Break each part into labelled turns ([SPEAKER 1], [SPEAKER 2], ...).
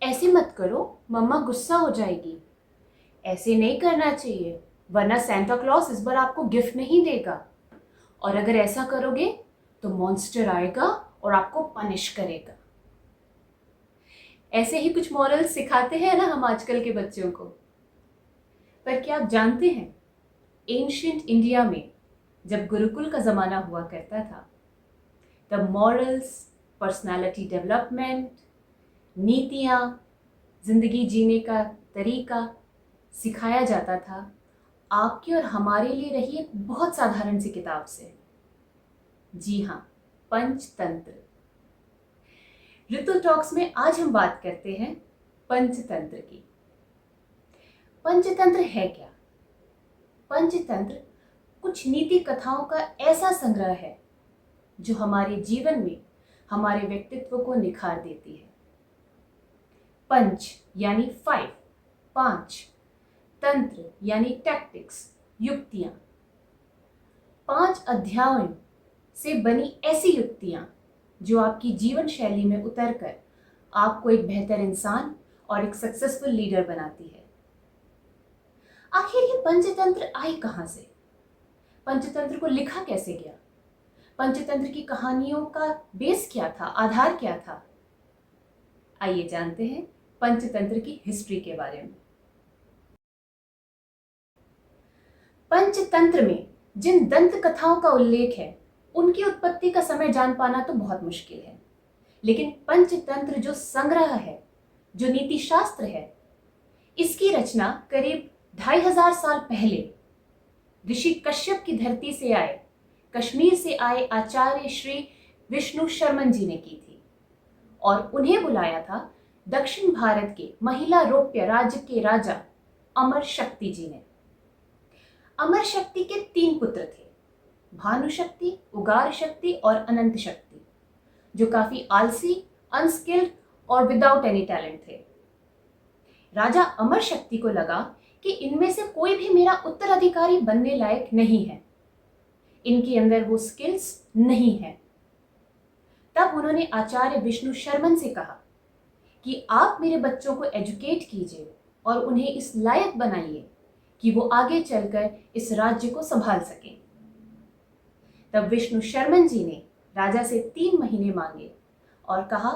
[SPEAKER 1] ऐसे मत करो, मम्मा गुस्सा हो जाएगी। ऐसे नहीं करना चाहिए, वरना सांता क्लॉस इस बार आपको गिफ्ट नहीं देगा। और अगर ऐसा करोगे तो मॉन्स्टर आएगा और आपको पनिश करेगा। ऐसे ही कुछ मॉरल्स सिखाते हैं ना हम आजकल के बच्चों को। पर क्या आप जानते हैं, एंशियंट इंडिया में जब गुरुकुल का ज़माना हुआ करता था, तब मॉरल्स, पर्सनालिटी डेवलपमेंट, नीतियाँ, ज़िंदगी जीने का तरीका सिखाया जाता था आपके और हमारे लिए रही एक बहुत साधारण सी किताब से। जी हाँ, पंचतंत्र। ऋतु टॉक्स में आज हम बात करते हैं पंचतंत्र की। पंचतंत्र है क्या? पंचतंत्र कुछ नीति कथाओं का ऐसा संग्रह है जो हमारे जीवन में हमारे व्यक्तित्व को निखार देती है। पंच यानी 5, 5, तंत्र यानी टैक्टिक्स, युक्तियां। 5 अध्यायों से बनी ऐसी युक्तियां जो आपकी जीवन शैली में उतरकर आपको एक बेहतर इंसान और एक सक्सेसफुल लीडर बनाती है। आखिर ये पंचतंत्र आई कहां से? पंचतंत्र को लिखा कैसे गया? पंचतंत्र की कहानियों का बेस क्या था, आधार क्या था? आइए जानते हैं पंचतंत्र की हिस्ट्री के बारे में। पंचतंत्र में जिन दंत कथाओं का उल्लेख है, उनकी उत्पत्ति का समय जान पाना तो बहुत मुश्किल है। लेकिन पंचतंत्र जो संग्रह है, जो नीति शास्त्र है, इसकी रचना करीब 2500 साल पहले ऋषि कश्यप की धरती से आए, कश्मीर से आए आचार्य श्री विष्णु शर्मन जी ने की थी। और उन्हें बुलाया था दक्षिण भारत के महिला रौप्य राज्य के राजा अमर शक्ति जी ने। अमर शक्ति के 3 पुत्र थे, भानुशक्ति, उगार शक्ति और अनंत शक्ति, जो काफी आलसी, अनस्किल्ड और विदाउट एनी टैलेंट थे। राजा अमर शक्ति को लगा कि इनमें से कोई भी मेरा उत्तराधिकारी बनने लायक नहीं है, इनके अंदर वो स्किल्स नहीं है। तब उन्होंने आचार्य विष्णु शर्मन से कहा कि आप मेरे बच्चों को एजुकेट कीजिए और उन्हें इस लायक बनाइए कि वो आगे चलकर इस राज्य को संभाल सकें। तब विष्णु शर्मन जी ने राजा से 3 महीने मांगे और कहा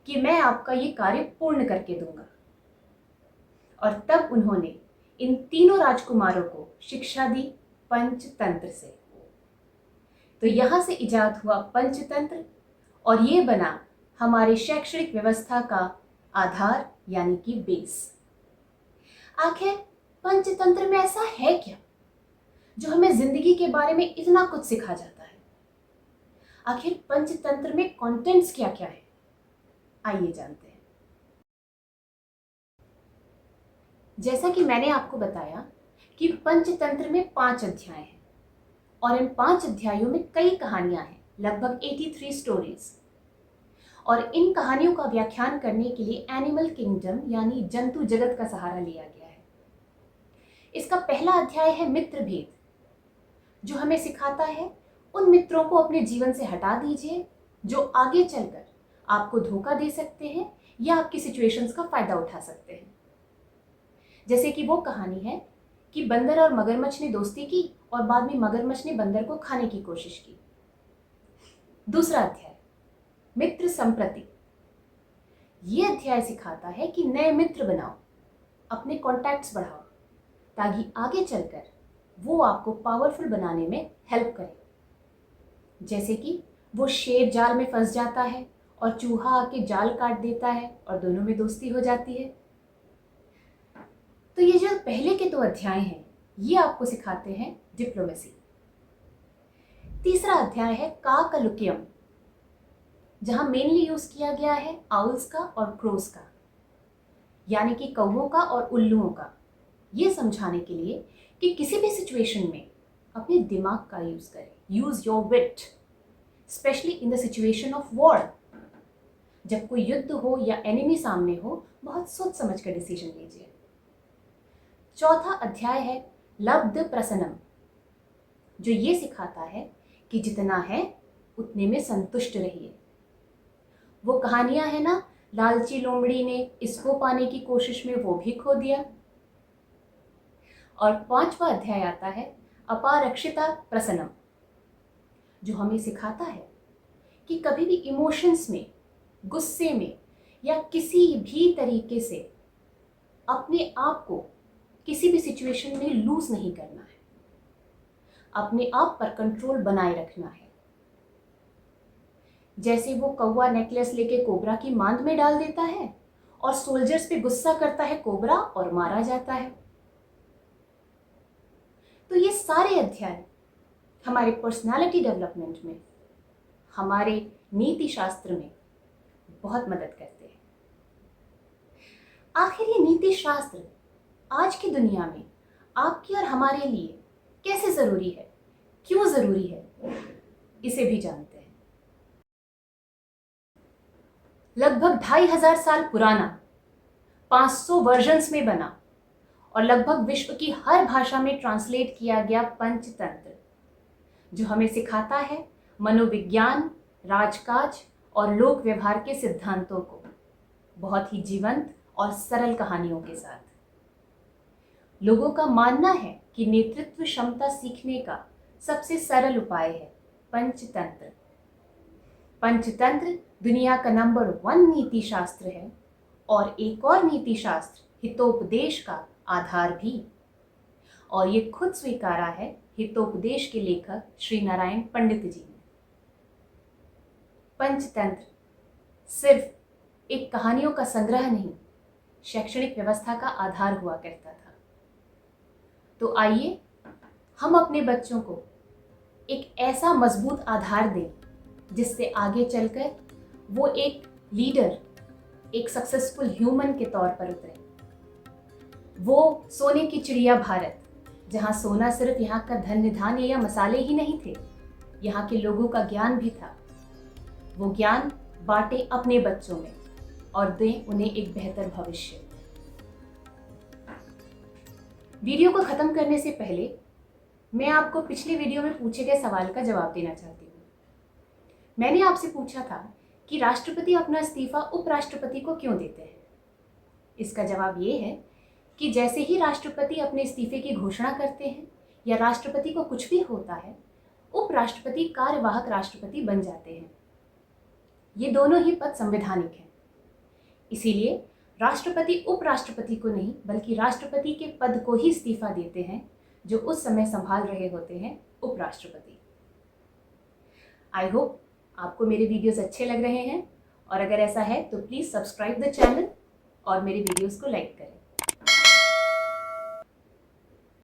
[SPEAKER 1] कि मैं आपका ये कार्य पूर्ण करके दूंगा। और तब उन्होंने इन तीनों राजकुमारों को शिक्षा दी पंचतंत्र से। तो यहां से इजाद हुआ पंचतंत्र और ये बना हमारी शैक्षणिक व्यवस्था का आधार यानी कि बेस। आखिर पंचतंत्र में ऐसा है क्या जो हमें जिंदगी के बारे में इतना कुछ सिखा जाता है? आखिर पंचतंत्र में कंटेंट्स क्या क्या है, आइए जानते हैं। जैसा कि मैंने आपको बताया कि पंचतंत्र में 5 अध्याय हैं और इन 5 अध्यायों में कई कहानियां हैं, लगभग 83 स्टोरीज। और इन कहानियों का व्याख्यान करने के लिए एनिमल किंगडम यानी जंतु जगत का सहारा लिया गया है। इसका पहला अध्याय है मित्र भेद, जो हमें सिखाता है उन मित्रों को अपने जीवन से हटा दीजिए जो आगे चलकर आपको धोखा दे सकते हैं या आपकी सिचुएशंस का फायदा उठा सकते हैं। जैसे कि वो कहानी है कि बंदर और मगरमच्छ ने दोस्ती की और बाद में मगरमच्छ ने बंदर को खाने की कोशिश की। दूसरा अध्याय मित्र संप्रति। ये अध्याय सिखाता है कि नए मित्र बनाओ, अपने कॉन्टैक्ट्स बढ़ाओ, ताकि आगे चलकर वो आपको पावरफुल बनाने में हेल्प करे। जैसे कि वो शेर जाल में फंस जाता है और चूहा आके जाल काट देता है और दोनों में दोस्ती हो जाती है। तो ये जो पहले के 2 अध्याय हैं, ये आपको सिखाते हैं डिप्लोमेसी। तीसरा अध्याय है काकलुकियम, जहां मेनली यूज किया गया है आउल्स का और क्रोस का, यानी कि कौवों का और उल्लुओं का, ये समझाने के लिए कि किसी भी सिचुएशन में अपने दिमाग का यूज करें। Use your wit, specially in the situation of war. जब कोई युद्ध हो या एनिमी सामने हो, बहुत सोच समझ कर डिसीजन लीजिए। चौथा अध्याय है लब्ध प्रसन्नम, जो ये सिखाता है कि जितना है उतने में संतुष्ट रहिए। वो कहानियां है ना लालची लोमड़ी ने इसको पाने की कोशिश में वो भी खो दिया। और 5वां अध्याय आता है अपारक्षिता प्रसन्नम, जो हमें सिखाता है कि कभी भी इमोशंस में, गुस्से में या किसी भी तरीके से अपने आप को किसी भी सिचुएशन में लूज नहीं करना है, अपने आप पर कंट्रोल बनाए रखना है। जैसे वो कौवा नेकलेस लेके कोबरा की मांद में डाल देता है और सोल्जर्स पे गुस्सा करता है कोबरा और मारा जाता है। तो ये सारे अध्याय हमारे पर्सनालिटी डेवलपमेंट में, हमारे नीति शास्त्र में बहुत मदद करते हैं। आखिर ये नीति शास्त्र आज की दुनिया में आपकी और हमारे लिए कैसे जरूरी है, क्यों जरूरी है, इसे भी जानते हैं। लगभग 2500 साल पुराना, 500 वर्जन्स में बना और लगभग विश्व की हर भाषा में ट्रांसलेट किया गया पंचतंत्र, जो हमें सिखाता है मनोविज्ञान, राजकाज और लोक व्यवहार के सिद्धांतों को बहुत ही जीवंत और सरल कहानियों के साथ। लोगों का मानना है कि नेतृत्व क्षमता सीखने का सबसे सरल उपाय है पंचतंत्र। पंचतंत्र दुनिया का नंबर 1 नीति शास्त्र है और एक और नीति शास्त्र हितोपदेश का आधार भी, और ये खुद स्वीकारा है हितोपदेश के लेखक श्री नारायण पंडित जी ने। पंचतंत्र सिर्फ एक कहानियों का संग्रह नहीं, शैक्षणिक व्यवस्था का आधार हुआ करता था। तो आइए हम अपने बच्चों को एक ऐसा मजबूत आधार दें जिससे आगे चलकर वो एक लीडर, एक सक्सेसफुल ह्यूमन के तौर पर उतरे। वो सोने की चिड़िया भारत, जहाँ सोना सिर्फ यहाँ का धन धान्य या मसाले ही नहीं थे, यहाँ के लोगों का ज्ञान भी था। वो ज्ञान बांटे अपने बच्चों में और दें उन्हें एक बेहतर भविष्य। वीडियो को खत्म करने से पहले मैं आपको पिछले वीडियो में पूछे गए सवाल का जवाब देना चाहती हूँ। मैंने आपसे पूछा था कि राष्ट्रपति अपना इस्तीफा उपराष्ट्रपति को क्यों देते हैं। इसका जवाब ये है कि जैसे ही राष्ट्रपति अपने इस्तीफे की घोषणा करते हैं या राष्ट्रपति को कुछ भी होता है, उपराष्ट्रपति कार्यवाहक राष्ट्रपति बन जाते हैं। ये दोनों ही पद संवैधानिक हैं। इसीलिए राष्ट्रपति उपराष्ट्रपति को नहीं बल्कि राष्ट्रपति के पद को ही इस्तीफा देते हैं, जो उस समय संभाल रहे होते हैं उपराष्ट्रपति। आई होप आपको मेरे वीडियोस अच्छे लग रहे हैं, और अगर ऐसा है तो प्लीज़ सब्सक्राइब द चैनल और मेरे वीडियोस को लाइक करें।